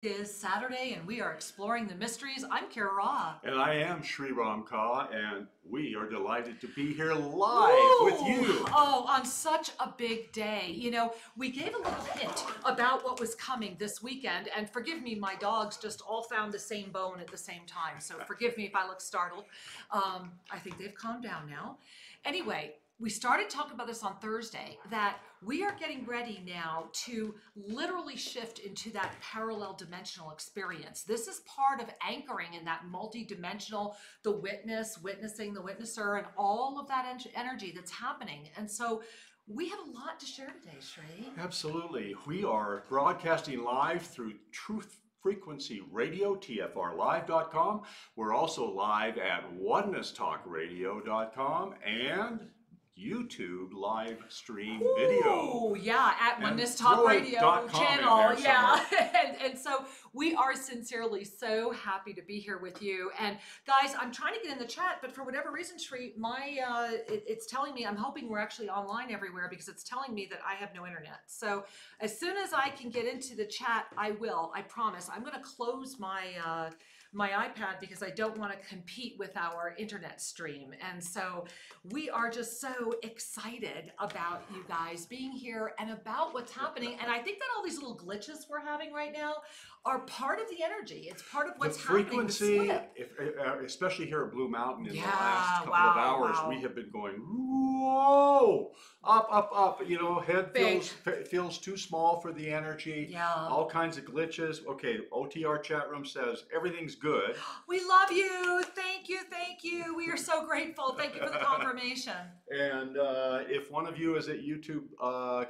It is Saturday and we are exploring the mysteries. I'm Kira. And I am Sri&Kira, and we are delighted to be here live with you. Oh, on such a big day. You know, we gave a little hint about what was coming this weekend, and forgive me, my dogs just all found the same bone at the same time, so forgive me if I look startled. I think they've calmed down now. Anyway, we started talking about this on Thursday, that we are getting ready now to literally shift into that parallel dimensional experience. This is part of anchoring in that multi-dimensional, the witness, witnessing the witnesser, and all of that energy that's happening. And so we have a lot to share today, Sri. Absolutely. We are broadcasting live through Truth Frequency Radio, tfrlive.com. We're also live at onenesstalkradio.com and YouTube live stream video. Oh, yeah, at Oneness Talk Radio channel. Yeah. and so we are sincerely so happy to be here with you. And guys, I'm trying to get in the chat, but for whatever reason, Sri, it's telling me, I'm hoping we're actually online everywhere because it's telling me that I have no internet. So as soon as I can get into the chat, I will, I promise. I'm going to close my iPad because I don't want to compete with our internet stream. And so we are just so excited about you guys being here and about what's happening. And I think that all these little glitches we're having right now are part of the energy. It's part of what's happening. The frequency, especially here at Blue Mountain in the last couple of hours, we have been going, whoa, up. You know, head feels too small for the energy. Yeah. All kinds of glitches. Okay, OTR chat room says everything's good. We love you. Thank you. Thank you. We are so grateful. Thank you for the confirmation. And if one of you is at YouTube,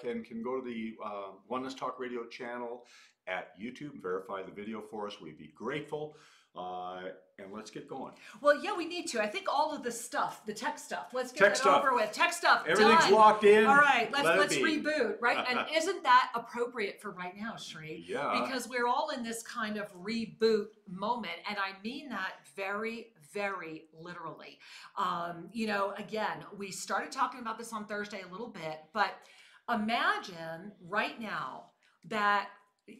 can go to the Oneness Talk Radio channel at YouTube, verify the video for us. We'd be grateful. And let's get going. Well, yeah, we need to. I think all of the stuff, the tech stuff, let's get it over with. Tech stuff, everything's done. Locked in. All right, let's reboot, right? And isn't that appropriate for right now, Sri? Yeah. Because we're all in this kind of reboot moment, and I mean that very, very literally. You know, again, we started talking about this on Thursday a little bit, but imagine right now that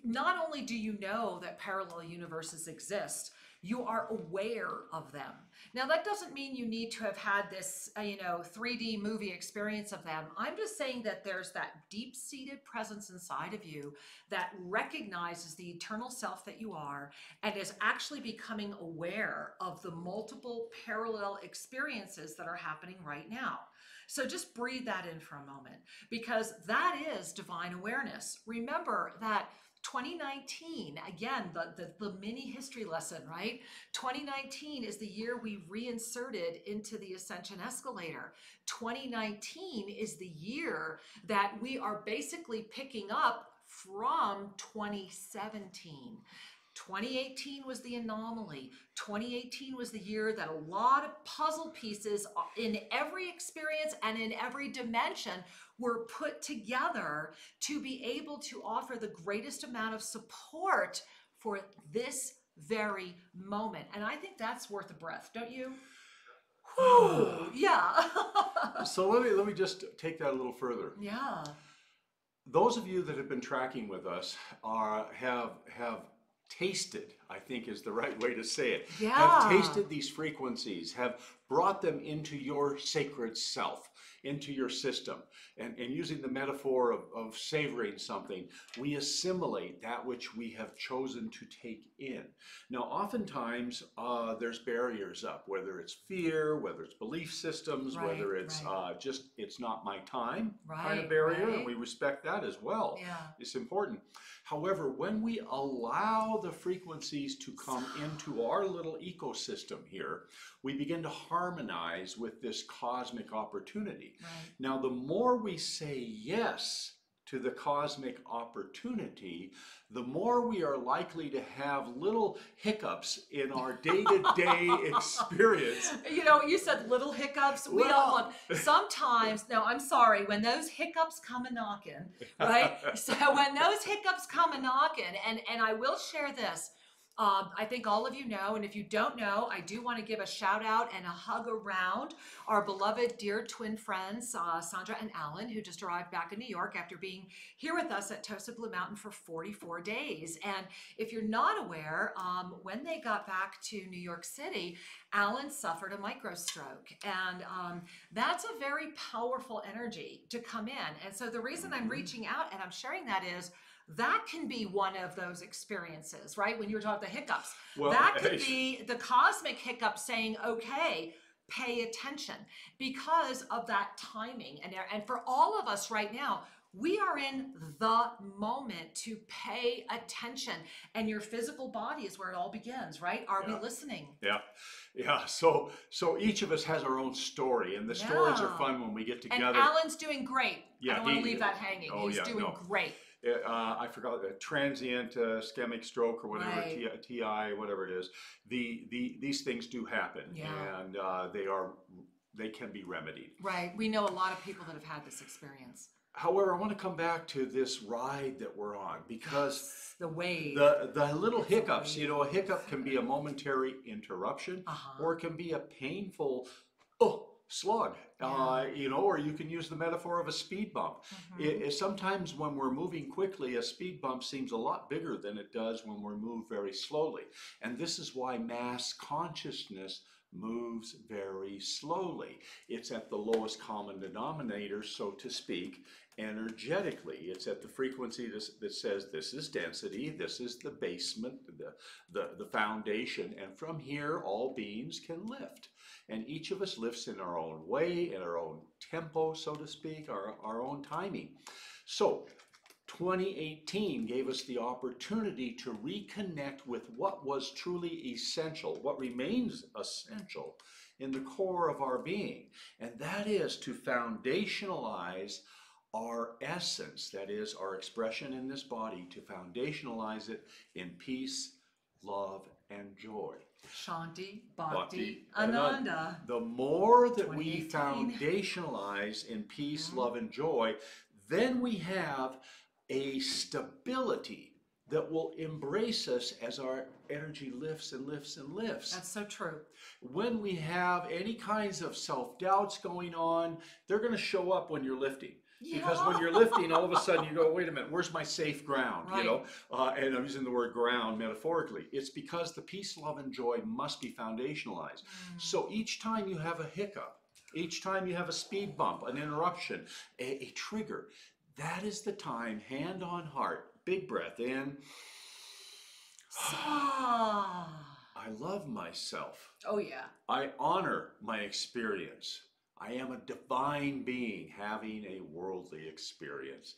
not only do you know that parallel universes exist, you are aware of them. Now, that doesn't mean you need to have had this, 3D movie experience of them. I'm just saying that there's that deep-seated presence inside of you that recognizes the eternal self that you are and is actually becoming aware of the multiple parallel experiences that are happening right now. So just breathe that in for a moment, because that is divine awareness. Remember that 2019, again, the mini history lesson, right? 2019 is the year we reinserted into the Ascension escalator. 2019 is the year that we are basically picking up from 2017. 2018 was the anomaly. 2018 was the year that a lot of puzzle pieces in every experience and in every dimension were put together to be able to offer the greatest amount of support for this very moment. And I think that's worth a breath, don't you? Whew, yeah. So let me just take that a little further. Yeah. Those of you that have been tracking with us have tasted, I think is the right way to say it, have tasted these frequencies, have brought them into your sacred self, into your system. And using the metaphor of savoring something, we assimilate that which we have chosen to take in. Now, oftentimes there's barriers up, whether it's fear, whether it's belief systems, whether it's just, it's not my time kind of barrier, and we respect that as well. Yeah. It's important. However, when we allow the frequencies to come into our little ecosystem here, we begin to harmonize with this cosmic opportunity. Right. Now, the more we say yes to the cosmic opportunity, the more we are likely to have little hiccups in our day-to-day experience. You know, you said little hiccups. We don't want, sometimes, no, I'm sorry, when those hiccups come a-knocking, right? So when those hiccups come a-knocking, and I will share this, I think all of you know, and if you don't know, I do want to give a shout out and a hug around our beloved dear twin friends, Sandra and Alan, who just arrived back in New York after being here with us at Toasted Blue Mountain for 44 days. And if you're not aware, when they got back to New York City, Alan suffered a microstroke. And that's a very powerful energy to come in. And so the reason I'm reaching out and I'm sharing that is that can be one of those experiences, right? When you were talking about the hiccups, well, that could be the cosmic hiccup saying, okay, pay attention because of that timing. And for all of us right now, we are in the moment to pay attention, and your physical body is where it all begins, right? Are we listening? Yeah. So each of us has our own story, and the stories are fun when we get together. And Alan's doing great. I don't want to leave that hanging. He's doing great. I forgot the transient ischemic stroke or whatever, TI, whatever it is. These things do happen, and they can be remedied. Right. We know a lot of people that have had this experience. However, I want to come back to this ride that we're on because the wave, the little hiccups, you know, a hiccup can be a momentary interruption or it can be a painful slug, you know, or you can use the metaphor of a speed bump. Sometimes when we're moving quickly, a speed bump seems a lot bigger than it does when we move very slowly. And this is why mass consciousness moves very slowly. It's at the lowest common denominator, so to speak, energetically. It's at the frequency that says this is density, this is the basement, the foundation, and from here all beings can lift. And each of us lifts in our own way, in our own tempo, so to speak, our own timing. So 2018 gave us the opportunity to reconnect with what was truly essential, what remains essential in the core of our being. And that is to foundationalize our essence, that is our expression in this body, to foundationalize it in peace, love, and joy. Shanti, Bhakti, Ananda. The more that we foundationalize in peace, love, and joy, then we have a stability that will embrace us as our energy lifts and lifts and lifts. That's so true. When we have any kinds of self-doubts going on, they're going to show up when you're lifting. Because when you're lifting, all of a sudden you go, wait a minute, where's my safe ground? Right. You know, and I'm using the word ground metaphorically. It's because the peace, love, and joy must be foundationalized. So each time you have a hiccup, each time you have a speed bump, an interruption, a trigger, that is the time, hand on heart, big breath in. I love myself. Oh, yeah. I honor my experience. I am a divine being having a worldly experience,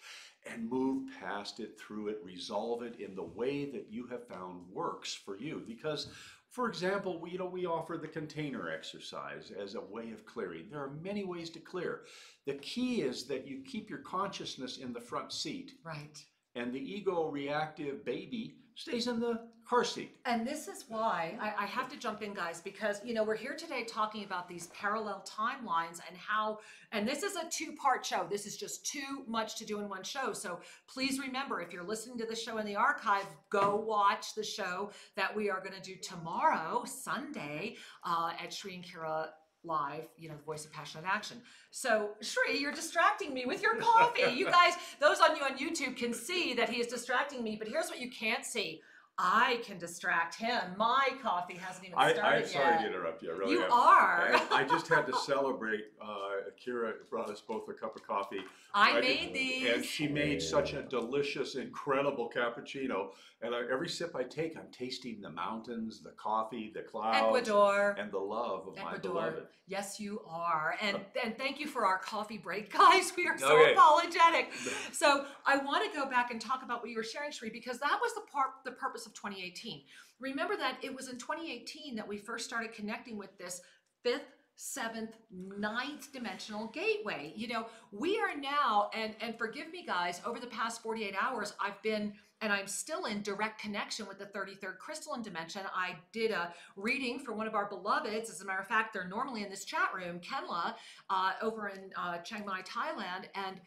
and move past it, through it, resolve it in the way that you have found works for you. Because, for example, we offer the container exercise as a way of clearing. There are many ways to clear. The key is that you keep your consciousness in the front seat. Right. And the ego reactive baby stays in the car seat. And this is why I have to jump in, guys, because, you know, we're here today talking about these parallel timelines and how, and this is a two-part show. This is just too much to do in one show. So please remember, if you're listening to the show in the archive, go watch the show that we are going to do tomorrow, Sunday, at Sri&Kira Live, you know, the voice of passionate action. So Sri, you're distracting me with your coffee. You guys, those on you on YouTube can see that he is distracting me, but here's what you can't see. I can distract him. My coffee hasn't even started yet. I'm sorry to interrupt you. I really am. are. I just had to celebrate. Kira brought us both a cup of coffee. I made these. And she made such a delicious, incredible cappuccino. And every sip I take, I'm tasting the mountains, the coffee, the clouds. Ecuador. And the love of my beloved. Yes, you are. And thank you for our coffee break, guys. We are so apologetic. So I want to go back and talk about what you were sharing, Sri, because that was the purpose of 2018. Remember that it was in 2018 that we first started connecting with this 5th, 7th, 9th dimensional gateway. You know, we are now, and forgive me guys, over the past 48 hours, I've been, and I'm still in direct connection with the 33rd crystalline dimension. I did a reading for one of our beloveds. As a matter of fact, they're normally in this chat room, Kenla, over in Chiang Mai, Thailand. And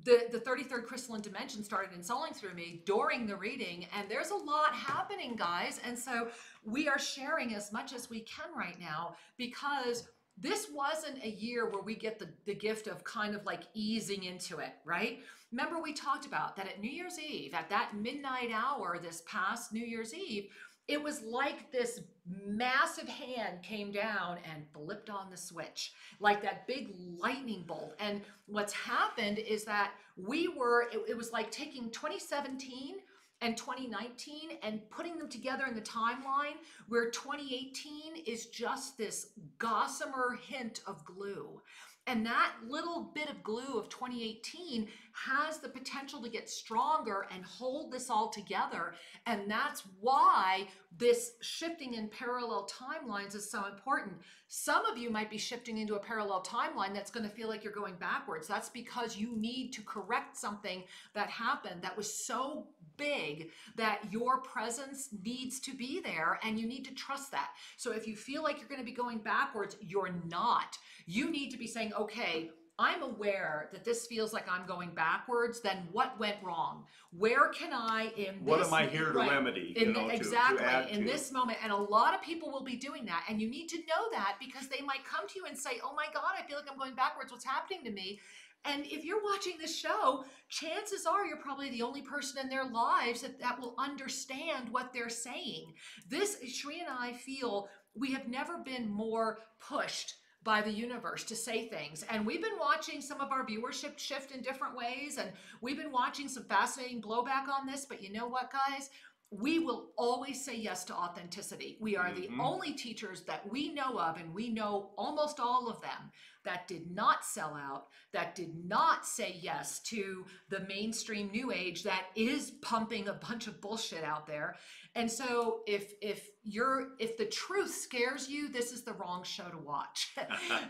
the 33rd crystalline dimension started ensoling through me during the reading, and there's a lot happening, guys. And so we are sharing as much as we can right now, because this wasn't a year where we get the gift of kind of like easing into it, right? Remember, we talked about that at New Year's Eve, at that midnight hour this past New Year's Eve, it was like this massive hand came down and flipped on the switch, like that big lightning bolt. And what's happened is that it was like taking 2017 and 2019 and putting them together in the timeline, where 2018 is just this gossamer hint of glue. And that little bit of glue of 2018 has the potential to get stronger and hold this all together. And that's why this shifting in parallel timelines is so important. Some of you might be shifting into a parallel timeline that's going to feel like you're going backwards. That's because you need to correct something that happened that was so big that your presence needs to be there, and you need to trust that. So if you feel like you're going to be going backwards, you're not. You need to be saying, okay, I'm aware that this feels like I'm going backwards. Then what went wrong? Where can I, what am I here to remedy? Exactly, in this moment. And a lot of people will be doing that. And you need to know that, because they might come to you and say, oh my God, I feel like I'm going backwards. What's happening to me? And if you're watching this show, chances are you're probably the only person in their lives that will understand what they're saying. This, Sri and I feel, we have never been more pushed by the universe to say things. And we've been watching some of our viewership shift in different ways, and we've been watching some fascinating blowback on this. But you know what, guys? We will always say yes to authenticity. We are the only teachers that we know of, and we know almost all of them, that did not sell out, that did not say yes to the mainstream new age that is pumping a bunch of bullshit out there. And so if the truth scares you, this is the wrong show to watch.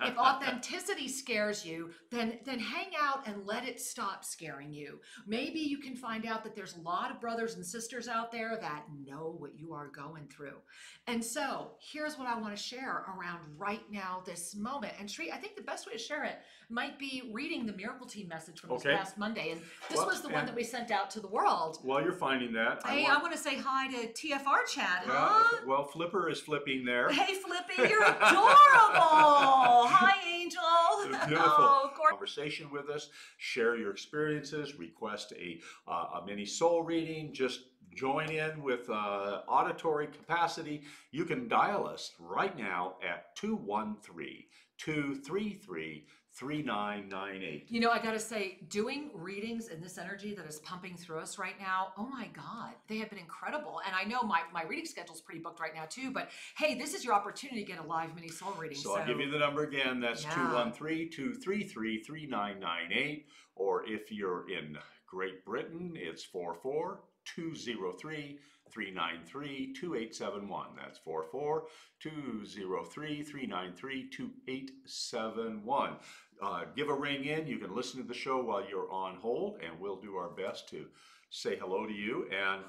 If authenticity scares you, then hang out and let it stop scaring you. Maybe you can find out that there's a lot of brothers and sisters out there that know what you are going through. And so here's what I want to share around right now, this moment. And Sri, I think the best way to share it might be reading the Miracle Team message from this past Monday. And this was the one that we sent out to the world. While you're finding that, I want to say hi to TFR chat, Well, Flipper is flipping there. Hey, Flippy, you're adorable. Hi, Angel. Beautiful. Oh, conversation with us. Share your experiences. Request a mini soul reading. Just join in with auditory capacity. You can dial us right now at 213-233-3998. You know, I got to say, doing readings in this energy that is pumping through us right now, oh my God, they have been incredible. And I know my reading schedule is pretty booked right now too, but hey, this is your opportunity to get a live mini soul reading. So I'll give you the number again. That's 213-233-3998. Or if you're in Great Britain, it's 44-203-393-2871. That's 44-203-393-2871. Give a ring in. You can listen to the show while you're on hold, and we'll do our best to say hello to you. And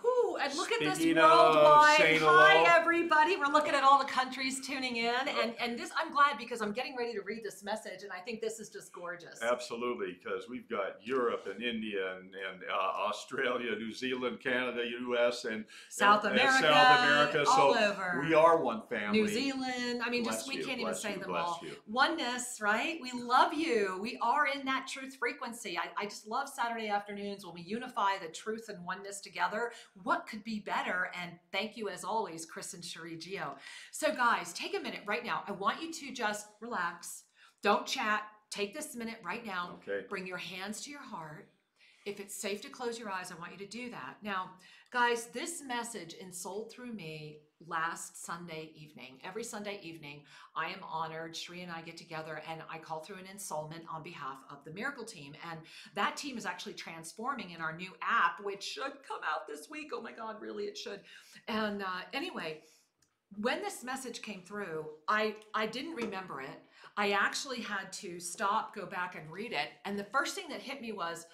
look at this worldwide. Hi, everybody. We're looking at all the countries tuning in. And this, I'm glad, because I'm getting ready to read this message, and I think this is just gorgeous. Absolutely, because we've got Europe and India and Australia, New Zealand, Canada, US, and South America, all over. We are one family. New Zealand. I mean, we can't even say them all. Oneness, right? We love you. We are in that truth frequency. I just love Saturday afternoons when we unify the truth and oneness together. What could be better? And thank you, as always, Chris and Sri Gio. So guys, take a minute right now. I want you to just relax. Don't chat. Take this minute right now. Okay. Bring your hands to your heart. If it's safe to close your eyes, I want you to do that. Now, guys, this message ensouled through me last Sunday evening. Every Sunday evening, I am honored. Sri and I get together and I call through an ensoulment on behalf of the Miracle Team. And that team is actually transforming in our new app, which should come out this week. Oh my God, really, it should. And anyway, when this message came through, I didn't remember it. I actually had to stop, go back and read it. And the first thing that hit me was,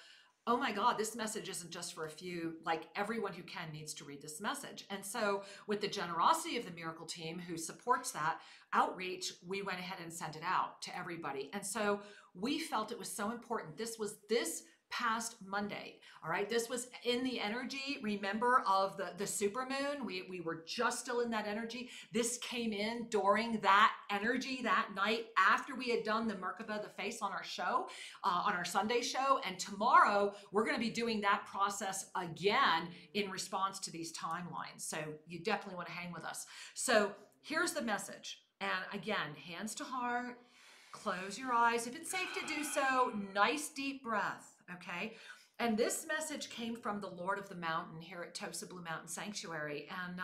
oh my God, this message isn't just for a few, like everyone who can needs to read this message. And so with the generosity of the Miracle Team who supports that outreach, we went ahead and sent it out to everybody. And so we felt it was so important. This past Monday. All right, this was in the energy, remember, of the supermoon. We were just still in that energy. This came in during that energy that night after we had done the Merkaba, the face on our show, on our Sunday show. And tomorrow we're going to be doing that process again in response to these timelines. So you definitely want to hang with us. So here's the message. And again, hands to heart, close your eyes. If it's safe to do so, nice deep breath, okay? And this message came from the Lord of the Mountain here at Tosa Blue Mountain Sanctuary. And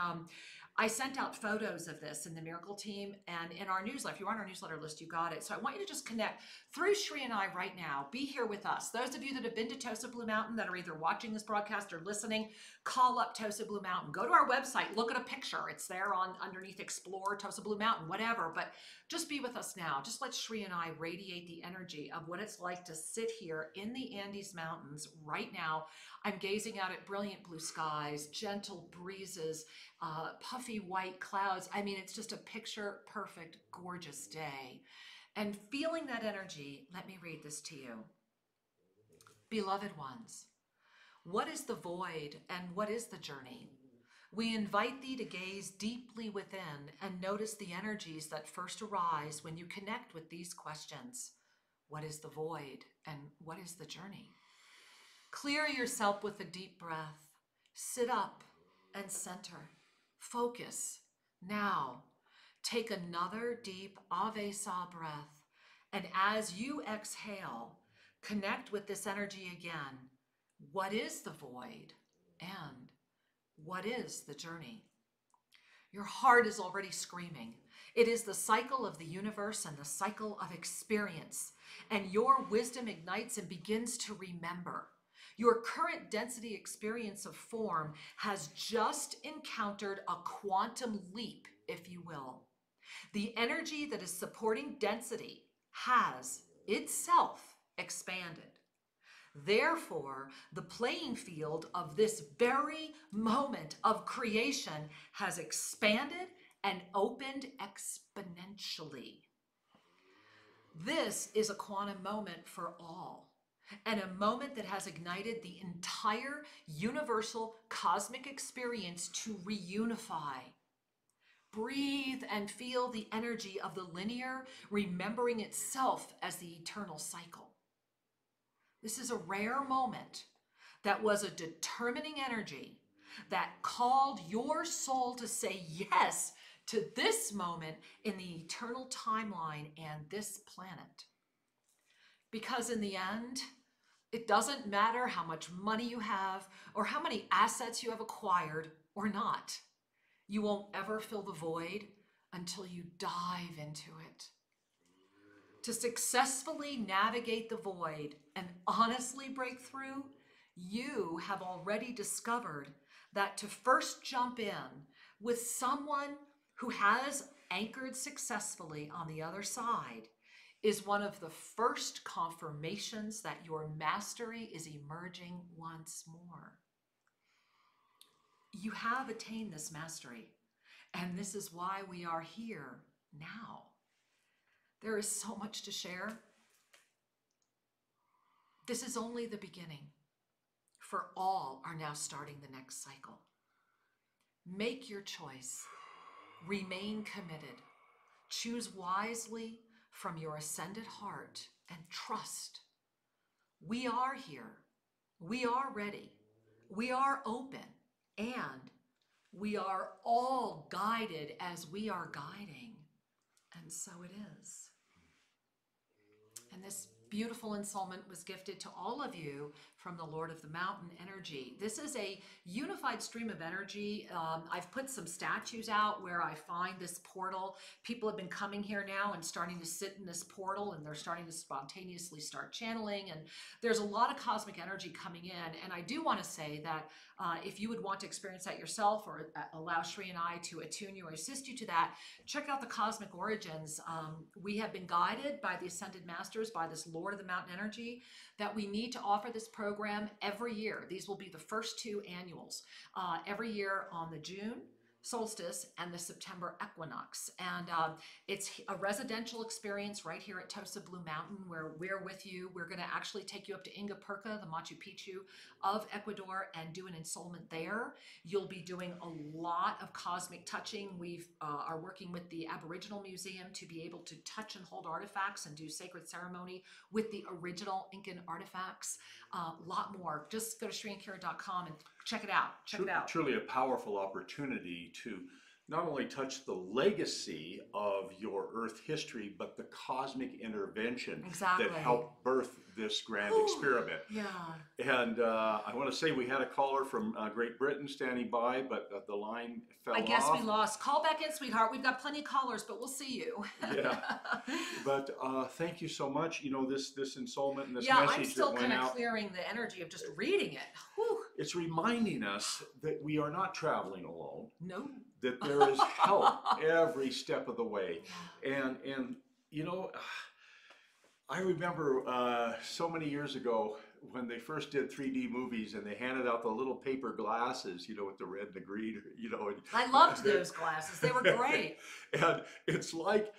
I sent out photos of this in the Miracle Team and in our newsletter. If you're on our newsletter list, you got it. So I want you to just connect through Sri and I right now. Be here with us. Those of you that have been to Tosa Blue Mountain that are either watching this broadcast or listening, call up Tosa Blue Mountain. Go to our website, look at a picture. It's there on underneath Explore, Tosa Blue Mountain, whatever. But just be with us now. Just let Sri and I radiate the energy of what it's like to sit here in the Andes Mountains right now. I'm gazing out at brilliant blue skies, gentle breezes, puffy white clouds. I mean, it's just a picture perfect, gorgeous day. And feeling that energy, let me read this to you. Beloved ones, what is the void and what is the journey? We invite thee to gaze deeply within and notice the energies that first arise when you connect with these questions. What is the void and what is the journey? Clear yourself with a deep breath. Sit up and center. Focus. Now, take another deep Ave Sa breath. And as you exhale, connect with this energy again. What is the void and what is the journey? Your heart is already screaming. It is the cycle of the universe and the cycle of experience. And your wisdom ignites and begins to remember. Your current density experience of form has just encountered a quantum leap, if you will. The energy that is supporting density has itself expanded. Therefore, the playing field of this very moment of creation has expanded and opened exponentially. This is a quantum moment for all, and a moment that has ignited the entire universal cosmic experience to reunify. Breathe and feel the energy of the linear, remembering itself as the eternal cycle. This is a rare moment that was a determining energy that called your soul to say yes to this moment in the eternal timeline and this planet. Because in the end, it doesn't matter how much money you have or how many assets you have acquired or not. You won't ever fill the void until you dive into it. To successfully navigate the void and honestly break through, you have already discovered that to first jump in with someone who has anchored successfully on the other side is one of the first confirmations that your mastery is emerging once more. You have attained this mastery, and this is why we are here now. There is so much to share. This is only the beginning, for all are now starting the next cycle. Make your choice. Remain committed. Choose wisely from your ascended heart and trust. We are here. We are ready. We are open. And we are all guided as we are guiding. And so it is. And this beautiful ensoulment was gifted to all of you from the Lord of the Mountain energy. This is a unified stream of energy. I've put some statues out where I find this portal. People have been coming here now and starting to sit in this portal, and they're starting to spontaneously start channeling. And there's a lot of cosmic energy coming in. And I do want to say that if you would want to experience that yourself or allow Sri and I to attune you or assist you to that, check out the Cosmic Origins. We have been guided by the Ascended Masters, by this Lord of the Mountain energy, that we need to offer this program every year. These will be the first two annuals every year on the June solstice and the September equinox. And it's a residential experience right here at Tosa Blue Mountain, where we're with you. We're going to actually take you up to Inga Perka, the Machu Picchu of Ecuador, and do an ensoulment there. You'll be doing a lot of cosmic touching. We are working with the Aboriginal Museum to be able to touch and hold artifacts and do sacred ceremony with the original Incan artifacts. A lot more. Just go to Sri&Kira.com and check it out. Check it out. Truly a powerful opportunity to not only touch the legacy of your Earth history, but the cosmic intervention that helped birth this grand experiment. Yeah. And I want to say we had a caller from Great Britain standing by, but the line fell off. I guess we lost. Call back in, sweetheart. We've got plenty of callers, but we'll see you. Yeah. But thank you so much. You know, this ensoulment and this message I'm still that went kind of out, clearing the energy of just reading it. Whew. it's reminding us that we are not traveling alone. No. That there is help every step of the way. And you know, I remember so many years ago when they first did 3D movies and they handed out the little paper glasses, you know, with the red and the green, you know. And, I loved those glasses. They were great. And it's like,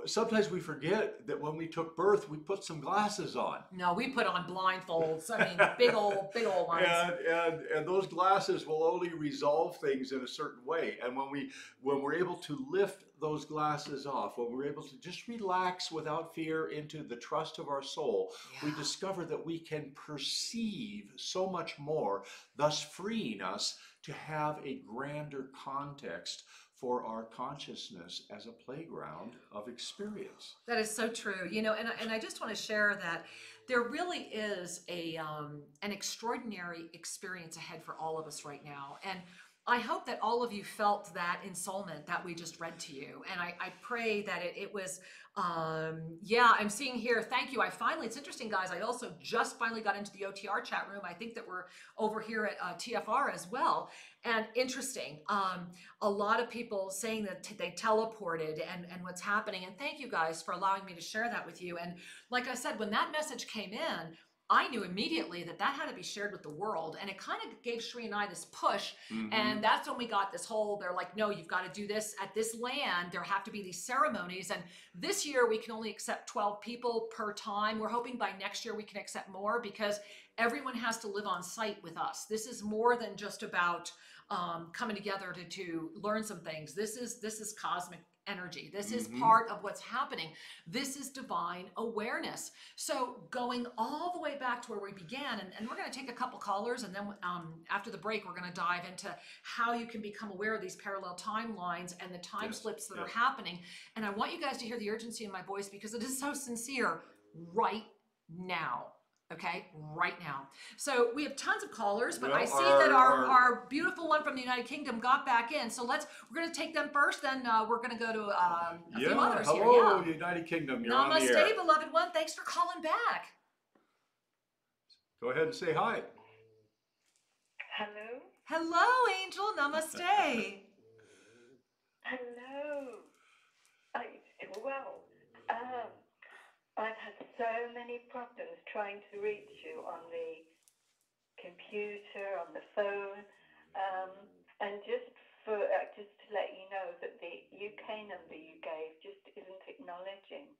sometimes we forget that when we took birth, we put some glasses on. No, we put on blindfolds. I mean, big old ones. And those glasses will only resolve things in a certain way. And when we're able to lift those glasses off, when we're able to just relax without fear into the trust of our soul, we discover that we can perceive so much more, thus freeing us to have a grander context for our consciousness as a playground of experience. That is so true. You know, and I just want to share that there really is an extraordinary experience ahead for all of us right now. And I hope that all of you felt that ensoulment that we just read to you. And I pray that it was, I'm seeing here, thank you. It's interesting, guys. I also just finally got into the OTR chat room. I think that we're over here at TFR as well. And interesting, a lot of people saying that they teleported and what's happening. And thank you guys for allowing me to share that with you. And like I said, when that message came in, I knew immediately that had to be shared with the world. And it kind of gave Sri and I this push. Mm-hmm. And that's when we got this whole, they're like, no, you've got to do this at this land. There have to be these ceremonies. And this year we can only accept 12 people per time. We're hoping by next year we can accept more because everyone has to live on site with us. This is more than just about coming together to learn some things. This is cosmic energy. This is part of what's happening. This is divine awareness. So going all the way back to where we began, and we're going to take a couple callers, and then after the break, we're going to dive into how you can become aware of these parallel timelines and the time slips that are happening. And I want you guys to hear the urgency in my voice because it is so sincere right now. Okay, right now. So we have tons of callers, but I see that our beautiful one from the United Kingdom got back in. So we're going to take them first, then we're going to go to a few others here. Hello, United Kingdom. You're on the air. Namaste, beloved one. Thanks for calling back. Go ahead and say hi. Hello. Hello, Angel. Namaste. Hello. Well, I've had so many problems trying to reach you on the computer, on the phone, and just to let you know that the UK number you gave just isn't acknowledging.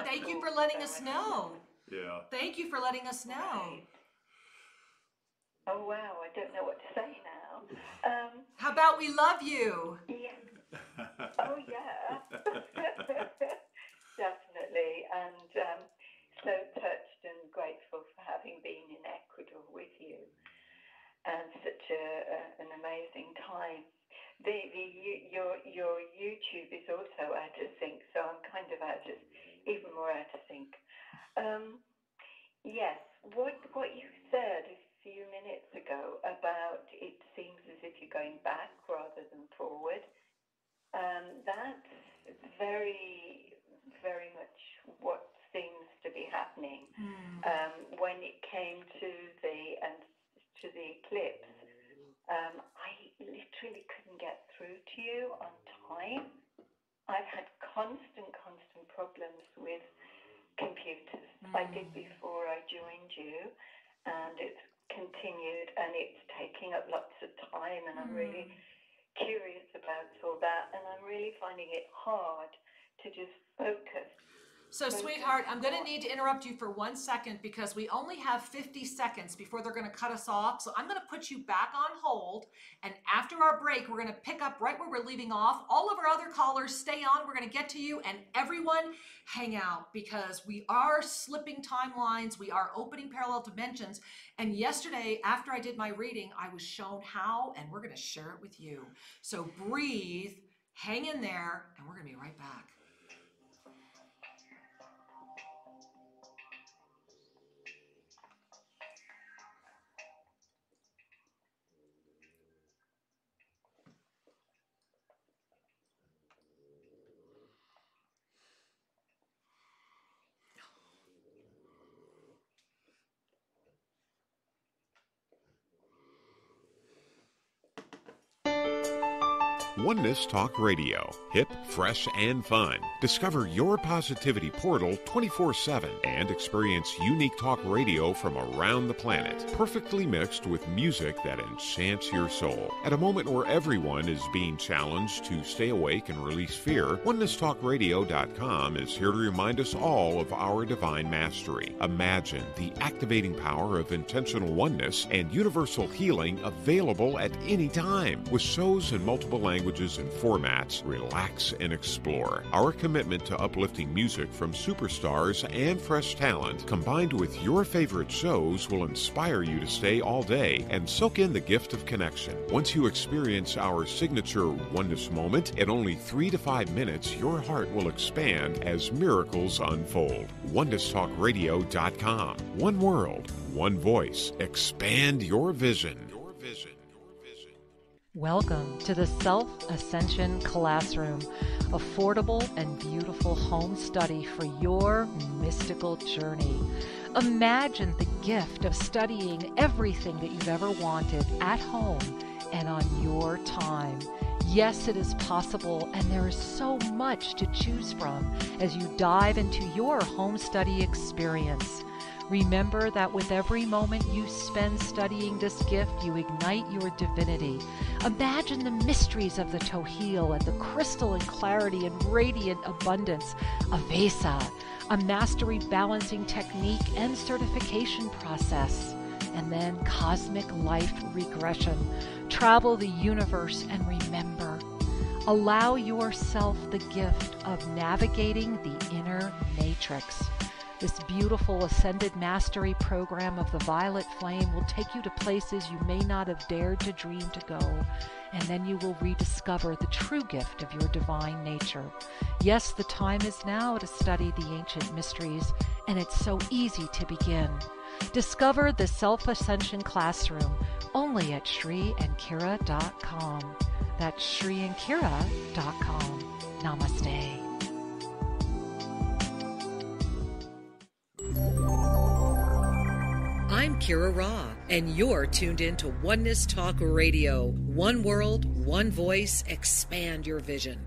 Thank you for letting us know. Yeah. Thank you for letting us know. Right. Oh wow, I don't know what to say now. How about we love you? Yeah. Oh yeah. Definitely, and so touched and grateful for having been in Ecuador with you, and such an amazing time. Your YouTube is also out of sync, so I'm kind of even more out of sync. Yes, what you said a few minutes ago about it seems as if you're going back rather than forward. That's very much what seems to be happening. When it came to the eclipse, I literally couldn't get through to you on time. I've had constant problems with computers. I did before I joined you, and it's continued, and it's taking up lots of time, and I'm really curious about clouds or that, and I'm really finding it hard to just focus. So, sweetheart, I'm going to need to interrupt you for 1 second because we only have 50 seconds before they're going to cut us off. So I'm going to put you back on hold. And after our break, we're going to pick up right where we're leaving off. All of our other callers, stay on. We're going to get to you. And everyone, hang out because we are slipping timelines. We are opening parallel dimensions. And yesterday, after I did my reading, I was shown how, and we're going to share it with you. So breathe, hang in there, and we're going to be right back. Oneness Talk Radio. Hip, fresh, and fun. Discover your positivity portal 24/7 and experience unique talk radio from around the planet. Perfectly mixed with music that enchants your soul. At a moment where everyone is being challenged to stay awake and release fear, OnenessTalkRadio.com is here to remind us all of our divine mastery. Imagine the activating power of intentional oneness and universal healing available at any time. With shows in multiple languages and formats, relax and explore. Our commitment to uplifting music from superstars and fresh talent, combined with your favorite shows, will inspire you to stay all day and soak in the gift of connection. Once you experience our signature oneness moment, in only 3 to 5 minutes, your heart will expand as miracles unfold. OnenessTalkRadio.com. One world, one voice. Expand your vision. Welcome to the Self-Ascension Classroom, affordable and beautiful home study for your mystical journey. Imagine the gift of studying everything that you've ever wanted at home and on your time. Yes, it is possible, and there is so much to choose from as you dive into your home study experience. Remember that with every moment you spend studying this gift, you ignite your divinity. Imagine the mysteries of the Tohil and the crystalline clarity and radiant abundance of Vesa, a mastery balancing technique and certification process, and then cosmic life regression. Travel the universe and remember. Allow yourself the gift of navigating the inner matrix. This beautiful Ascended Mastery program of the Violet Flame will take you to places you may not have dared to dream to go, and then you will rediscover the true gift of your divine nature. Yes, the time is now to study the ancient mysteries, and it's so easy to begin. Discover the Self-Ascension Classroom only at Sri&Kira.com. That's Sri&Kira.com. Namaste. I'm Kira Ra, and you're tuned in to Oneness Talk Radio. One world, one voice, expand your vision.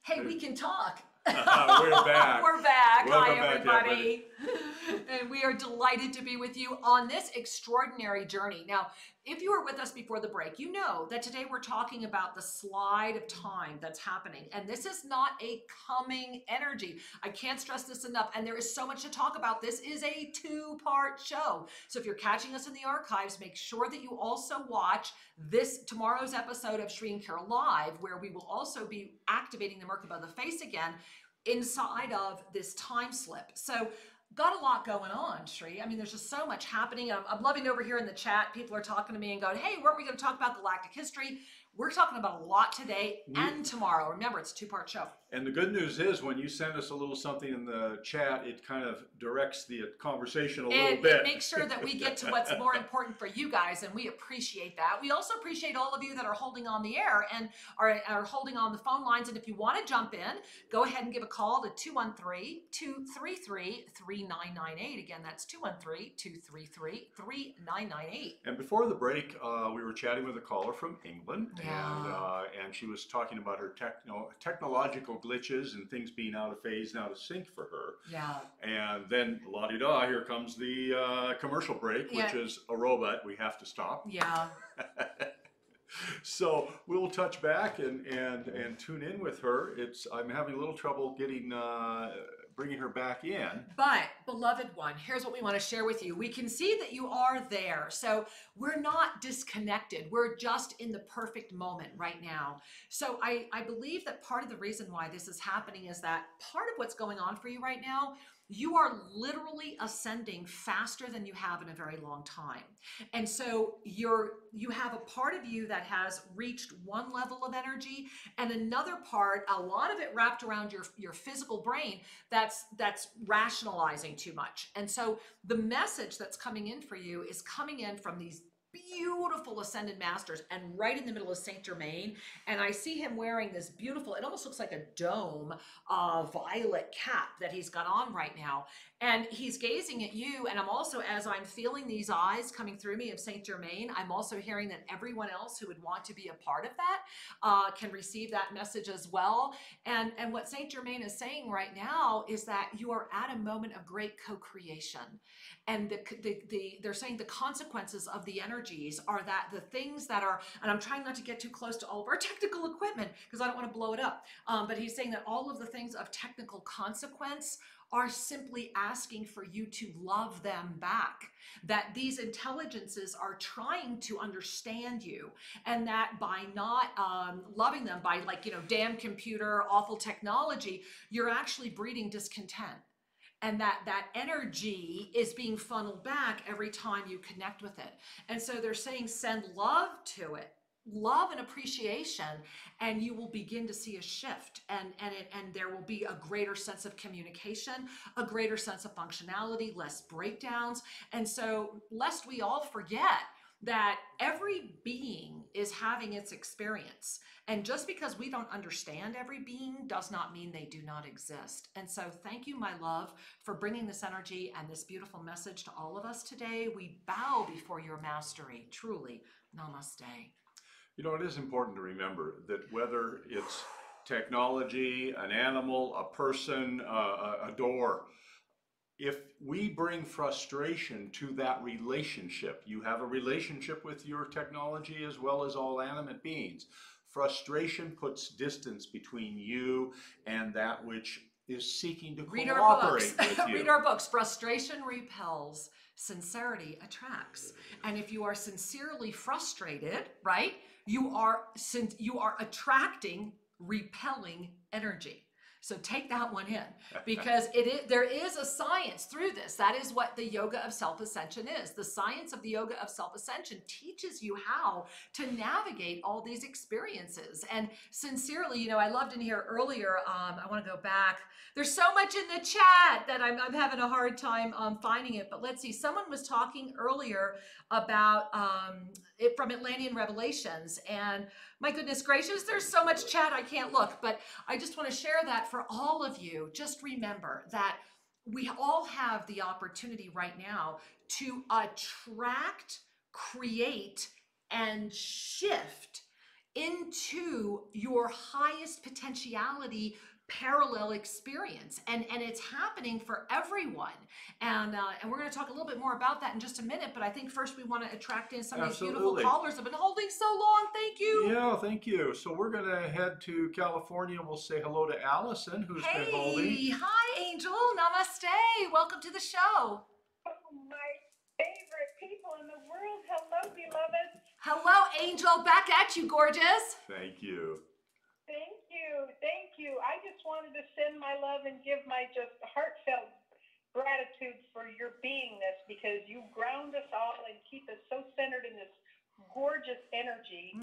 Hey, we can talk. We're back. We're back. Welcome Hi, back, everybody. And we are delighted to be with you on this extraordinary journey. Now, if you were with us before the break, you know that today we're talking about the slide of time that's happening. And this is not a coming energy. I can't stress this enough. And there is so much to talk about. This is a two-part show. So if you're catching us in the archives, make sure that you also watch tomorrow's episode of Sri&Kira Live, where we will also be activating the Merkaba of the face again inside of this time slip. So got a lot going on, Sri. I mean, there's just so much happening. I'm loving over here in the chat. People are talking to me and going, hey, weren't we going to talk about galactic history? We're talking about a lot today and tomorrow. Remember, it's a two-part show. And the good news is when you send us a little something in the chat, it kind of directs the conversation a little bit. It makes sure that we get to what's more important for you guys, and we appreciate that. We also appreciate all of you that are holding on the air and are holding on the phone lines. And if you want to jump in, go ahead and give a call to 213-233-3998. Again, that's 213-233-3998. And before the break, we were chatting with a caller from England, and she was talking about her technological glitches and things being out of phase and out of sync for her. Yeah. And then, la-di-da, here comes the commercial break, which is a robot. We have to stop. Yeah. So we'll touch back and tune in with her. I'm having a little trouble getting bringing her back in. But, beloved one, here's what we want to share with you. We can see that you are there. So we're not disconnected. We're just in the perfect moment right now. So I believe that part of the reason why this is happening is that part of what's going on for you right now, you are literally ascending faster than you have in a very long time. And so you have a part of you that has reached one level of energy and another part, a lot of it wrapped around your physical brain, that's rationalizing too much. And so the message that's coming in for you is coming in from these beautiful ascended masters, and right in the middle of Saint Germain. And I see him wearing this beautiful, it almost looks like a dome violet cap that he's got on right now. And he's gazing at you. And I'm also, as I'm feeling these eyes coming through me of Saint Germain, I'm also hearing that everyone else who would want to be a part of that can receive that message as well. And what Saint Germain is saying right now is that you are at a moment of great co-creation. And they're saying the consequences of the energies are that the things that are, and I'm trying not to get too close to all of our technical equipment because I don't want to blow it up. But he's saying that all of the things of technical consequence are simply asking for you to love them back. That these intelligences are trying to understand you, and that by not loving them, by damn computer, awful technology, you're actually breeding discontent. And that energy is being funneled back every time you connect with it. And so they're saying send love to it, love and appreciation, and you will begin to see a shift. And there will be a greater sense of communication, a greater sense of functionality, less breakdowns. And so lest we all forget that every being is having its experience. And just because we don't understand every being does not mean they do not exist. And so thank you, my love, for bringing this energy and this beautiful message to all of us today. We bow before your mastery. Truly, namaste. You know, it is important to remember that whether it's technology, an animal, a person, a door, if we bring frustration to that relationship, you have a relationship with your technology as well as all animate beings. Frustration puts distance between you and that which is seeking to cooperate with you. Read our books. Frustration repels, sincerity attracts. And if you are sincerely frustrated, right, you are attracting repelling energy. So take that one in, because there is a science through this. That is what the yoga of self-ascension is. The science of the yoga of self-ascension teaches you how to navigate all these experiences. And sincerely, I loved in here earlier, I want to go back. There's so much in the chat that I'm having a hard time finding it. But let's see, someone was talking earlier about it from Atlantean Revelations. And my goodness gracious, there's so much chat I can't look. But I just want to share that for all of you. Just remember that we all have the opportunity right now to attract, create, and shift into your highest potentiality parallel experience, and it's happening for everyone. And we're going to talk a little bit more about that in just a minute, but I think first we want to attract in some of these beautiful callers that have been holding so long. Thank you. Yeah, thank you. So we're going to head to California. We'll say hello to Allison, who's been holding. Hi, Angel. Namaste. Welcome to the show. Oh, my favorite people in the world. Hello, beloveds. Hello, Angel. Back at you, gorgeous. Thank you. Thank you. Thank you. I just wanted to send my love and give my just heartfelt gratitude for your beingness, because you ground us all and keep us so centered in this gorgeous energy.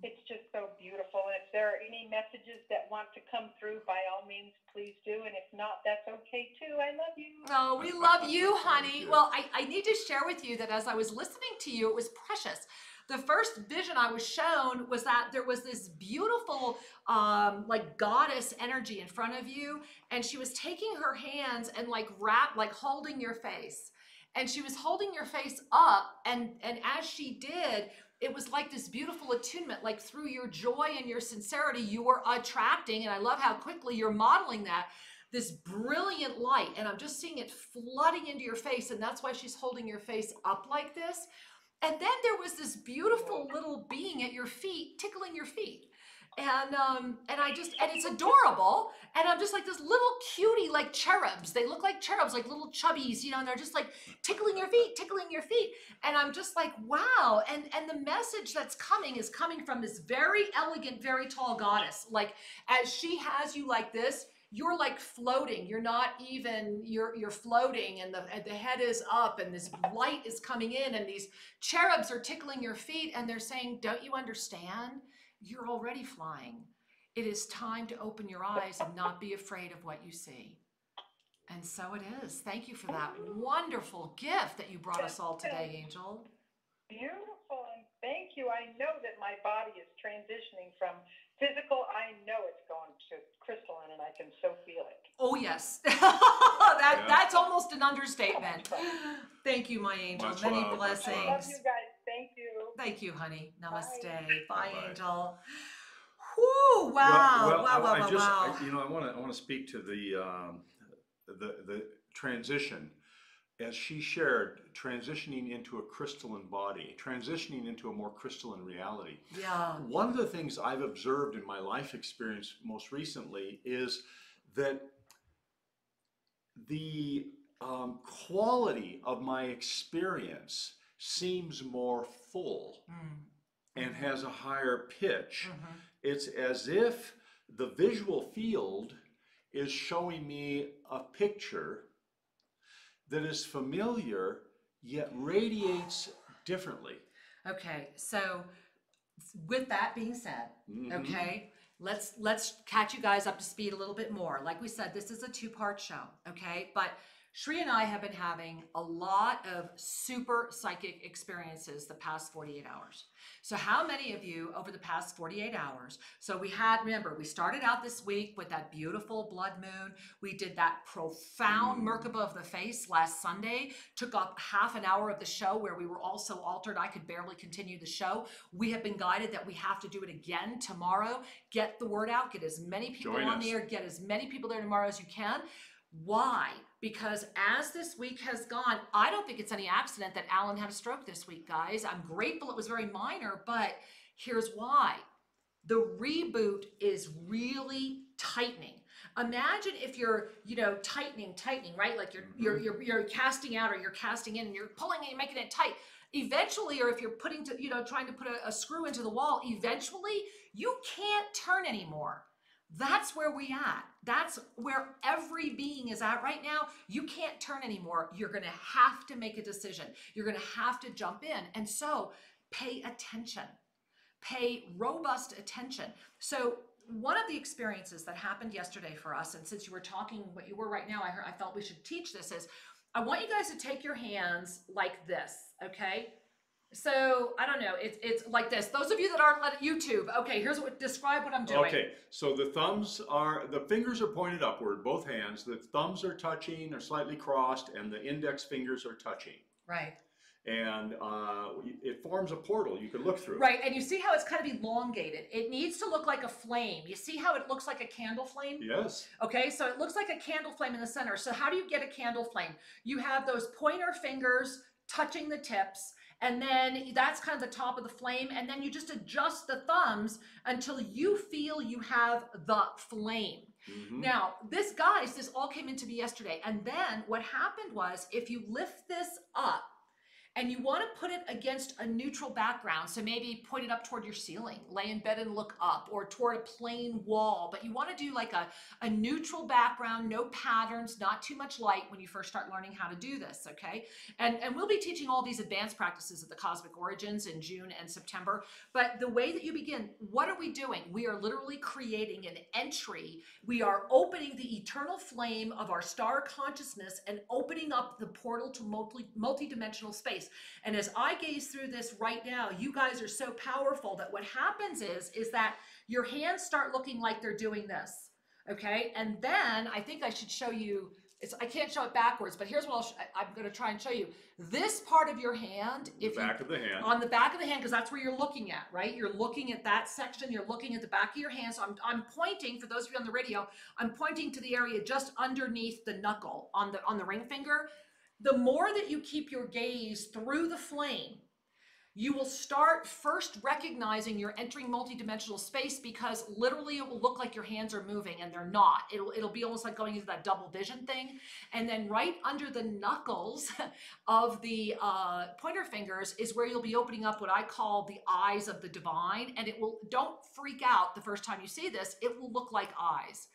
It's just so beautiful. And if there are any messages that want to come through, by all means, please do. And if not, that's okay too. I love you. Oh, we love you, honey. Well, I need to share with you that as I was listening to you, it was precious. The first vision I was shown was that there was this beautiful, like goddess energy in front of you. And she was taking her hands and like holding your face. And she was holding your face up. And as she did, it was like this beautiful attunement, like through your joy and your sincerity, you were attracting. And I love how quickly you're modeling that, this brilliant light. And I'm just seeing it flooding into your face. And that's why she's holding your face up like this. And then there was this beautiful little being at your feet, tickling your feet. And it's adorable. And I'm just like this little cutie, like cherubs. They look like cherubs, like little chubbies, you know, and they're just like tickling your feet. And I'm just like, wow. And the message that's coming is coming from this very elegant, very tall goddess. Like as she has you like this, you're like floating. You're not even, you're floating, and the head is up, and this light is coming in, and these cherubs are tickling your feet, and they're saying, don't you understand? You're already flying. It is time to open your eyes and not be afraid of what you see. And so it is. Thank you for that wonderful gift that you brought us all today, Angel. Beautiful, and thank you. I know that my body is transitioning from physical. I know it's going to crystalline, and I can so feel it. Oh, yes. That's almost an understatement. Thank you, my angel. Much Many love, blessings. I love you guys. Thank you. Thank you, honey. Namaste. Bye, Bye-bye. Angel. Whoo, wow. Wow. You know, I want to speak to the transition. As she shared, transitioning into a crystalline body, transitioning into a more crystalline reality. Yeah. One of the things I've observed in my life experience most recently is that the quality of my experience seems more full and has a higher pitch. It's as if the visual field is showing me a picture that is familiar yet radiates differently. Okay, so with that being said, okay, let's catch you guys up to speed a little bit more. Like we said, this is a two-part show, okay? But Sri and I have been having a lot of super psychic experiences the past 48 hours. So how many of you over the past 48 hours, so remember, we started out this week with that beautiful blood moon. We did that profound Merkaba of the face last Sunday, took up half an hour of the show where we were all so altered I could barely continue the show. We have been guided that we have to do it again tomorrow. Get the word out, get as many people on the air, get as many people there tomorrow as you can. Why? Because as this week has gone, I don't think it's any accident that Alan had a stroke this week, guys. I'm grateful it was very minor, but here's why. The reboot is really tightening. Imagine if you're, tightening, right? Like you're casting out or you're casting in and you're pulling it and making it tight. Eventually, or if you're trying to put a screw into the wall, eventually you can't turn anymore. That's where we at. That's where every being is at right now. You can't turn anymore. You're going to have to make a decision. You're going to have to jump in. And so pay attention. Pay robust attention. So one of the experiences that happened yesterday for us, and since you were talking what you were right now, I felt we should teach this, is I want you guys to take your hands like this, okay? So I don't know, it's like this. Those of you that aren't at YouTube, okay, describe what I'm doing. Okay, so the fingers are pointed upward, both hands. The thumbs are touching or slightly crossed, and the index fingers are touching. Right. and it forms a portal you can look through. Right, and you see how it's kind of elongated. It needs to look like a flame. You see how it looks like a candle flame? Yes. Okay, so it looks like a candle flame in the center. So how do you get a candle flame? You have those pointer fingers touching the tips, and then that's kind of the top of the flame, and then you just adjust the thumbs until you feel you have the flame. Mm-hmm. Now, this all came into me yesterday, and then what happened was, if you lift this up, and you want to put it against a neutral background, so maybe point it up toward your ceiling, lay in bed and look up, or toward a plain wall, but you want to do like a neutral background, no patterns, not too much light when you first start learning how to do this, okay? And we'll be teaching all these advanced practices at the Cosmic Origins in June and September, but the way that you begin, what are we doing? We are literally creating an entry. We are opening the eternal flame of our star consciousness and opening up the portal to multi-dimensional space. And as I gaze through this right now, you guys are so powerful that what happens is that your hands start looking like they're doing this, okay? And then I think I should show you, I can't show it backwards, but here's what I'm going to try and show you. This part of your hand, on the back of the hand, because that's where you're looking at, right? You're looking at that section. You're looking at the back of your hand. So I'm pointing, for those of you on the radio, I'm pointing to the area just underneath the knuckle on the ring finger. The more that you keep your gaze through the flame, you will start first recognizing you're entering multidimensional space, because literally it will look like your hands are moving, and they're not. It'll be almost like going into that double vision thing. And then right under the knuckles of the pointer fingers is where you'll be opening up what I call the eyes of the divine. And it will, don't freak out the first time you see this, it will look like eyes.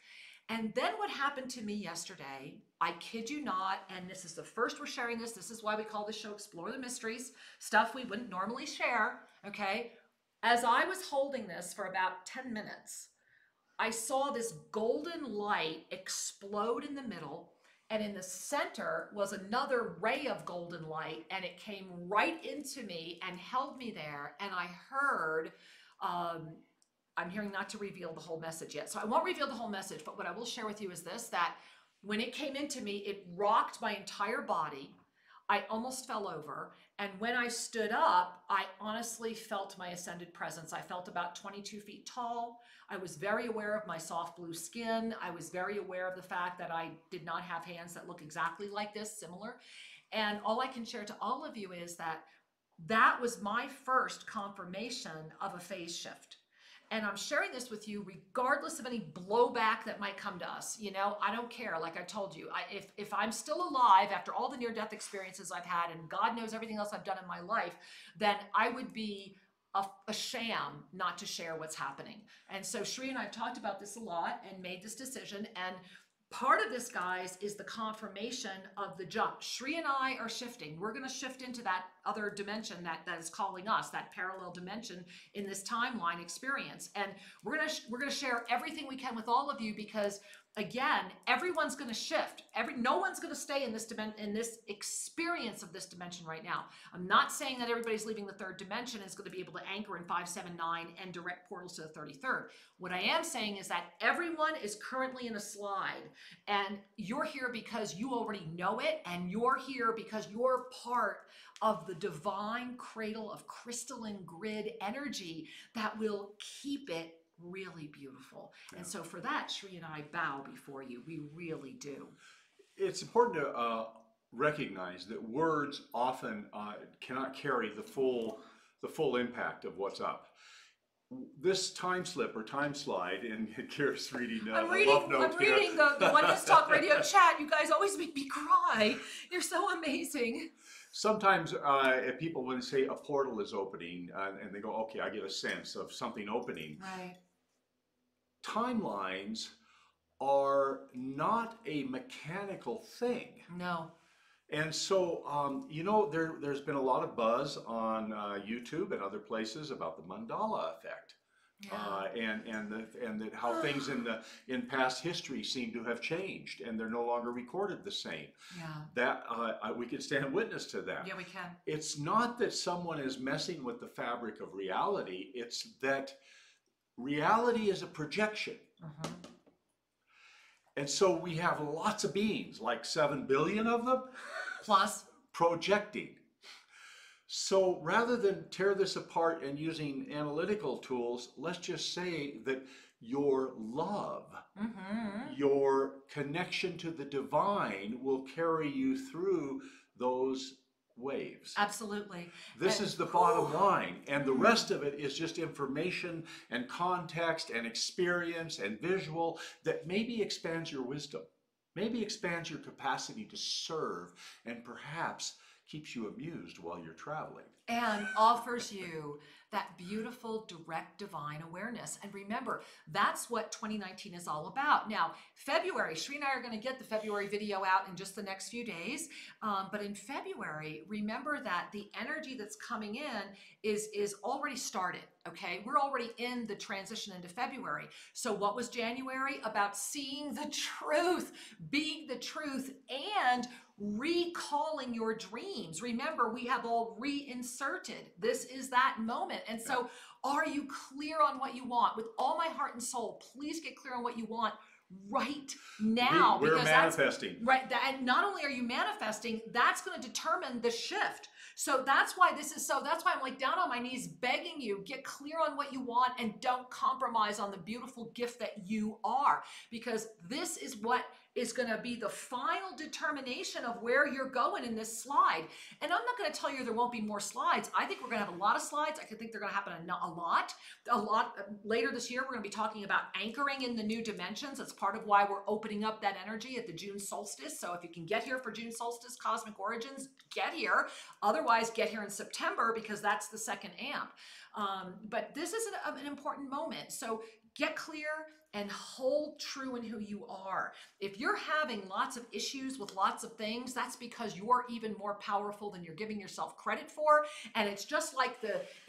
And then what happened to me yesterday, I kid you not, and this is the first we're sharing this. This is why we call this show Explore the Mysteries, stuff we wouldn't normally share, okay? As I was holding this for about 10 minutes, I saw this golden light explode in the middle, and in the center was another ray of golden light, and it came right into me and held me there, and I heard... I'm hearing not to reveal the whole message yet. So I won't reveal the whole message, but what I will share with you is this, that when it came into me, it rocked my entire body. I almost fell over. And when I stood up, I honestly felt my ascended presence. I felt about 22 feet tall. I was very aware of my soft blue skin. I was very aware of the fact that I did not have hands that look exactly like this, similar. And all I can share to all of you is that that was my first confirmation of a phase shift. And I'm sharing this with you regardless of any blowback that might come to us. You know, I don't care. Like I told you, if I'm still alive after all the near-death experiences I've had, and God knows everything else I've done in my life, then I would be a sham not to share what's happening. And so Sri and I have talked about this a lot and made this decision. And part of this, guys, is the confirmation of the jump. Sri and I are shifting. We're going to shift into that other dimension that is calling us, that parallel dimension in this timeline experience. And we're going to share everything we can with all of you, because again, everyone's going to shift. No one's going to stay in this experience of this dimension right now. I'm not saying that everybody's leaving the third dimension is going to be able to anchor in 579 and direct portals to the 33rd. What I am saying is that everyone is currently in a slide, and you're here because you already know it, and you're here because you're part of the divine cradle of crystalline grid energy that will keep it really beautiful. Yeah. And so for that, Sri and I bow before you. We really do. It's important to recognize that words often cannot carry the full impact of what's up. This time slip or time slide in Kira's reading, I'm reading the Oneness Talk Radio chat. You guys always make me cry. You're so amazing. Sometimes people, when they say a portal is opening, and they go, okay, I get a sense of something opening. Right. Timelines are not a mechanical thing. No. And so, you know, there's been a lot of buzz on YouTube and other places about the mandala effect. Yeah. And that how things in past history seem to have changed, and they're no longer recorded the same. Yeah. That we can stand witness to that. Yeah, we can. It's not that someone is messing with the fabric of reality. It's that reality is a projection. Uh-huh. And so we have lots of beings, like 7 billion of them, plus, projecting. So rather than tear this apart and using analytical tools, let's just say that your love, your connection to the divine will carry you through those waves. Absolutely. This is the bottom line. And the rest of it is just information and context and experience and visual that maybe expands your wisdom, maybe expands your capacity to serve, and perhaps keeps you amused while you're traveling. And offers you that beautiful, direct, divine awareness. And remember, that's what 2019 is all about. Now, February, Sri and I are going to get the February video out in just the next few days. But in February, remember that the energy that's coming in is already started. Okay, we're already in the transition into February. So what was January? About seeing the truth, being the truth, and recalling your dreams. Remember, we have all reinserted. This is that moment. And so are you clear on what you want? With all my heart and soul, please get clear on what you want right now. We're manifesting. Right. And not only are you manifesting, that's going to determine the shift. So that's why that's why I'm like down on my knees begging you, get clear on what you want and don't compromise on the beautiful gift that you are, because this is what is going to be the final determination of where you're going in this slide. And I'm not going to tell you there won't be more slides. I think we're going to have a lot of slides. I think they're going to happen a lot. Later this year, we're going to be talking about anchoring in the new dimensions. That's part of why we're opening up that energy at the June solstice. So if you can get here for June solstice, Cosmic Origins, get here. Otherwise, get here in September, because that's the second amp. But this is an important moment. So get clear and hold true in who you are. If you're having lots of issues with lots of things, that's because you're even more powerful than you're giving yourself credit for. And it's just like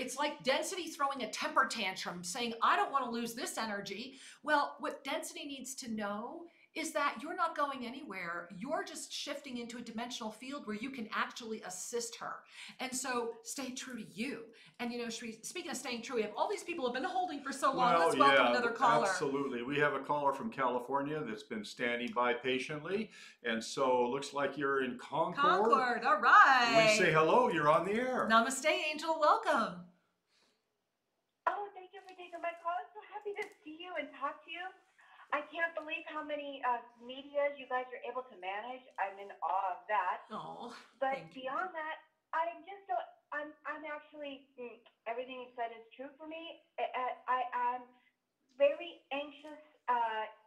it's like density throwing a temper tantrum saying, I don't want to lose this energy. Well, what density needs to know is that you're not going anywhere. You're just shifting into a dimensional field where you can actually assist her. And so stay true to you. And you know, Sri, speaking of staying true, we have all these people have been holding for so long. Let's welcome another caller. Absolutely. We have a caller from California that's been standing by patiently. And so it looks like you're in Concord. Concord, all right. We say hello, you're on the air. Namaste, Angel, welcome. Oh, thank you for taking my call. I'm so happy to see you and talk to you. I can't believe how many medias you guys are able to manage. I'm in awe of that. Oh, but beyond that, I'm actually, everything you said is true for me. I'm very anxious,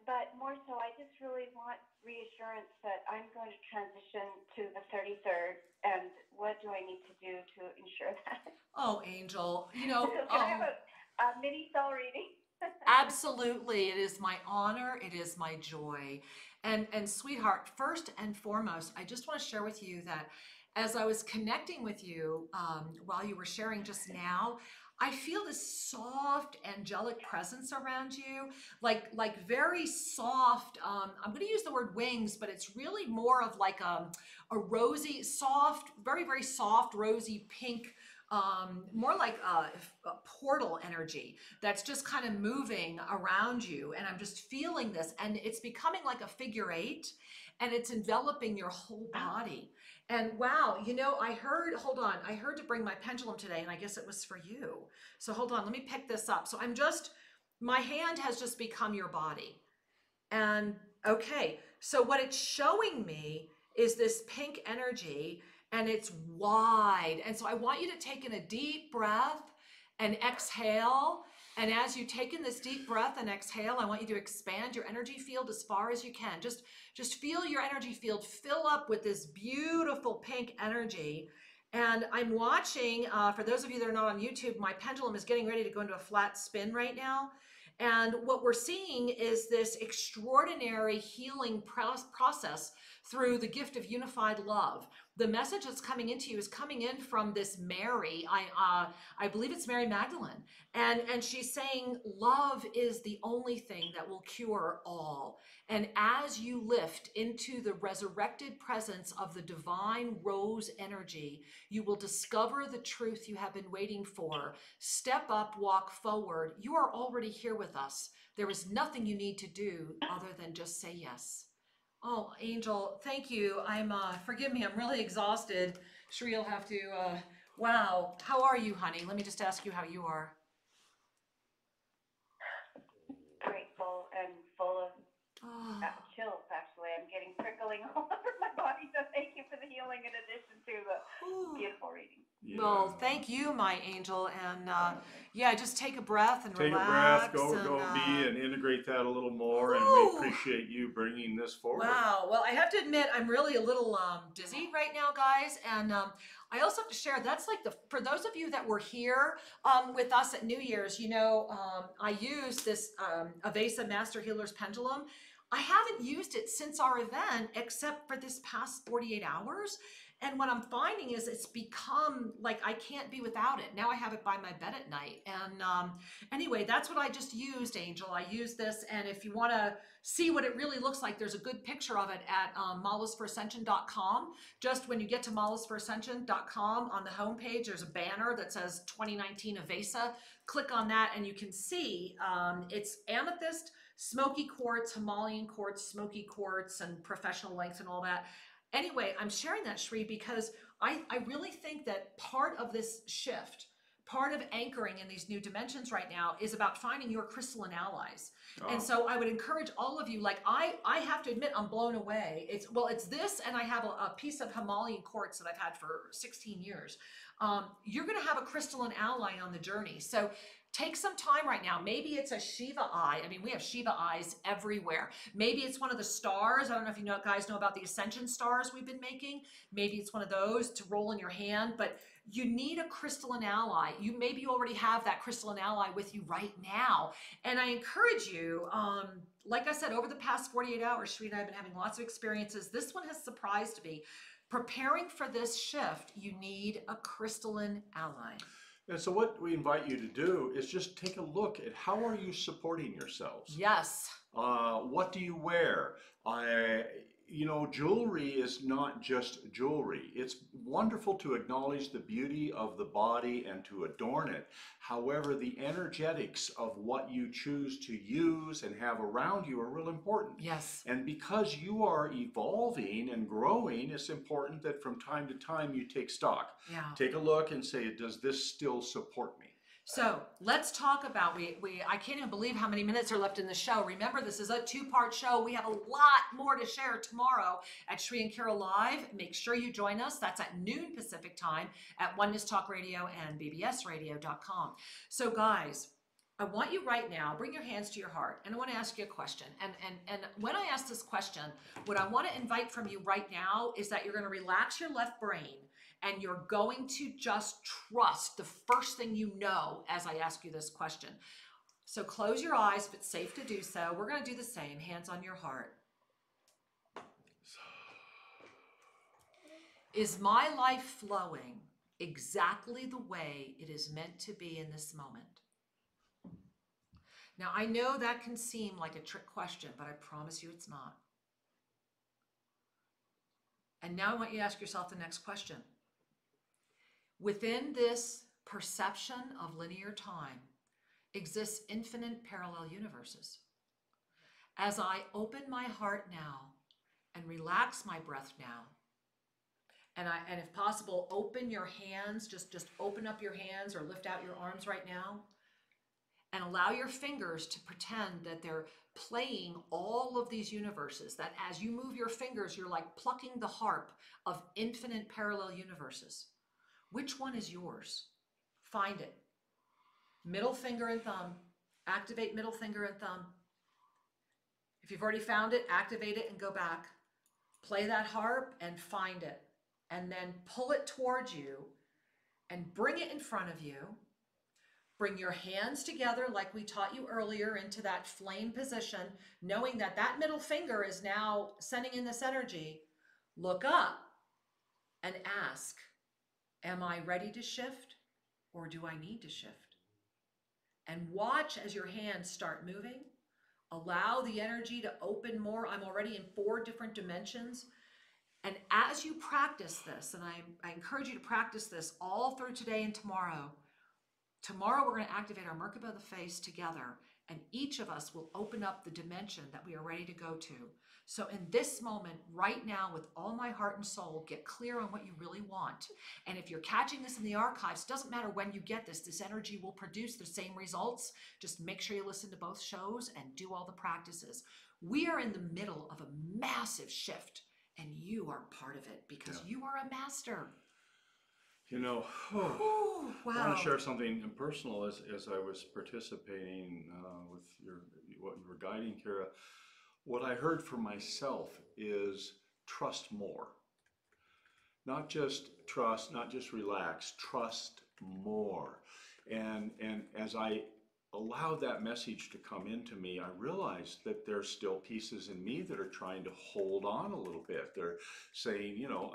but more so, I just really want reassurance that I'm going to transition to the 33rd. And what do I need to do to ensure that? Oh, Angel, you know. Can I have a mini soul reading? Absolutely. It is my honor. It is my joy. And sweetheart, first and foremost, I just want to share with you that as I was connecting with you while you were sharing just now, I feel this soft angelic presence around you, like very soft. I'm going to use the word wings, but it's really more of like a rosy, soft, very, very soft, rosy pink, more like a portal energy that's just kind of moving around you. And I'm just feeling this, and it's becoming like a figure 8, and it's enveloping your whole body. And wow, you know, I heard to bring my pendulum today, and I guess it was for you. So hold on, let me pick this up. So my hand has just become your body. And okay, so what it's showing me is this pink energy, and it's wide. And so I want you to take in a deep breath and exhale. And as you take in this deep breath and exhale, I want you to expand your energy field as far as you can. Just feel your energy field fill up with this beautiful pink energy. And I'm watching, for those of you that are not on YouTube, my pendulum is getting ready to go into a flat spin right now. And what we're seeing is this extraordinary healing process through the gift of unified love. The message that's coming into you is coming in from this Mary. I believe it's Mary Magdalene. And she's saying love is the only thing that will cure all. And as you lift into the resurrected presence of the divine rose energy, you will discover the truth you have been waiting for. Step up, walk forward. You are already here with us. There is nothing you need to do other than just say yes. Oh, Angel, thank you. Forgive me, I'm really exhausted. Sri will have to Wow. How are you, honey? Let me just ask you how you are. Grateful and full of chills, actually. I'm getting prickling all over my body, so thank you for the healing in addition to the beautiful reading. Yeah. Well, thank you, my angel, and yeah, just take a breath and take relax. a breath, go be and integrate that a little more, and we appreciate you bringing this forward. Wow. Well, I have to admit, I'm really a little dizzy right now, guys, and I also have to share, that's like for those of you that were here with us at New Year's, you know, I used this Avesa Master Healer's Pendulum. I haven't used it since our event, except for this past 48 hours. And what I'm finding is it's become like I can't be without it. Now I have it by my bed at night. And anyway, that's what I just used, Angel. I used this. And if you want to see what it really looks like, there's a good picture of it at malasforascension.com. Just when you get to malasforascension.com, on the homepage, there's a banner that says 2019 Avesa. Click on that and you can see it's amethyst, smoky quartz, Himalayan quartz, smoky quartz, and professional length and all that. Anyway, I'm sharing that, Sri, because I really think that part of this shift, part of anchoring in these new dimensions right now is about finding your crystalline allies. Oh. And so I would encourage all of you, like I have to admit, I'm blown away. It's this, and I have a piece of Himalayan quartz that I've had for 16 years. You're going to have a crystalline ally on the journey. So take some time right now. Maybe it's a Shiva eye. I mean, we have Shiva eyes everywhere. Maybe it's one of the stars. I don't know if you guys know about the Ascension stars we've been making. Maybe it's one of those to roll in your hand, but you need a crystalline ally. Maybe you already have that crystalline ally with you right now. And I encourage you, like I said, over the past 48 hours, Sri and I have been having lots of experiences. This one has surprised me. Preparing for this shift, you need a crystalline ally. And so what we invite you to do is just take a look at how are you supporting yourselves? Yes. What do you wear? You know, jewelry is not just jewelry. It's wonderful to acknowledge the beauty of the body and to adorn it. However, the energetics of what you choose to use and have around you are real important. Yes. And because you are evolving and growing, it's important that from time to time you take stock. Yeah. Take a look and say, does this still support me? So let's talk about, I can't even believe how many minutes are left in the show. Remember, this is a two-part show. We have a lot more to share tomorrow at Sri&Kira Live. Make sure you join us. That's at noon Pacific time at Oneness Talk Radio and bbsradio.com. So guys, I want you right now, bring your hands to your heart, and I want to ask you a question. And when I ask this question, what I want to invite from you right now is that you're going to relax your left brain, and you're going to just trust the first thing you know as I ask you this question. So close your eyes if it's safe to do so. We're going to do the same, hands on your heart. Is my life flowing exactly the way it is meant to be in this moment? Now, I know that can seem like a trick question, but I promise you it's not. And now I want you to ask yourself the next question. Within this perception of linear time exists infinite parallel universes. As I open my heart now and relax my breath now, and if possible, open your hands, just open up your hands or lift out your arms right now, and allow your fingers to pretend that they're playing all of these universes, that as you move your fingers, you're like plucking the harp of infinite parallel universes. Which one is yours? Find it. Middle finger and thumb. Activate middle finger and thumb. If you've already found it, activate it and go back. Play that harp and find it. And then pull it towards you and bring it in front of you. Bring your hands together like we taught you earlier into that flame position, knowing that that middle finger is now sending in this energy. Look up and ask, am I ready to shift or do I need to shift? And watch as your hands start moving. Allow the energy to open more. I'm already in 4 different dimensions. And as you practice this, and I encourage you to practice this all through today and tomorrow, we're going to activate our Merkaba of the face together. and each of us will open up the dimension that we are ready to go to. So in this moment, right now, with all my heart and soul, get clear on what you really want. And if you're catching this in the archives, doesn't matter when you get this energy will produce the same results. Just make sure you listen to both shows and do all the practices. We are in the middle of a massive shift, and you are part of it because you are a master. You know, Ooh, wow. I want to share something personal as I was participating with what you were guiding, Kira. What I heard for myself is trust more. Not just trust, not just relax, trust more. And as I allowed that message to come into me, I realized that there's still pieces in me that are trying to hold on a little bit. They're saying, you know,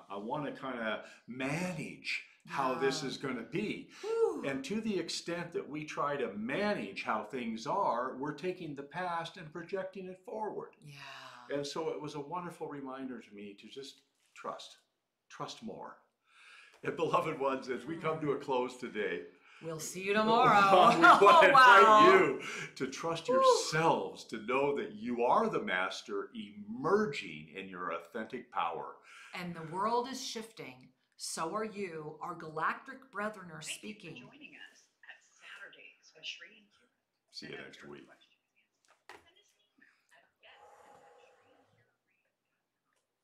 I want to kind of manage how this is going to be. Whew. And to the extent that we try to manage how things are, we're taking the past and projecting it forward. Yeah. And so it was a wonderful reminder to me to just trust more. And beloved ones, as we come to a close today, we'll see you tomorrow. We want to invite you to trust yourselves, to know that you are the master emerging in your authentic power. And the world is shifting. So are you. Our galactic brethren are speaking. Thank you for joining us at Saturdays with Sri&Kira. See you next week.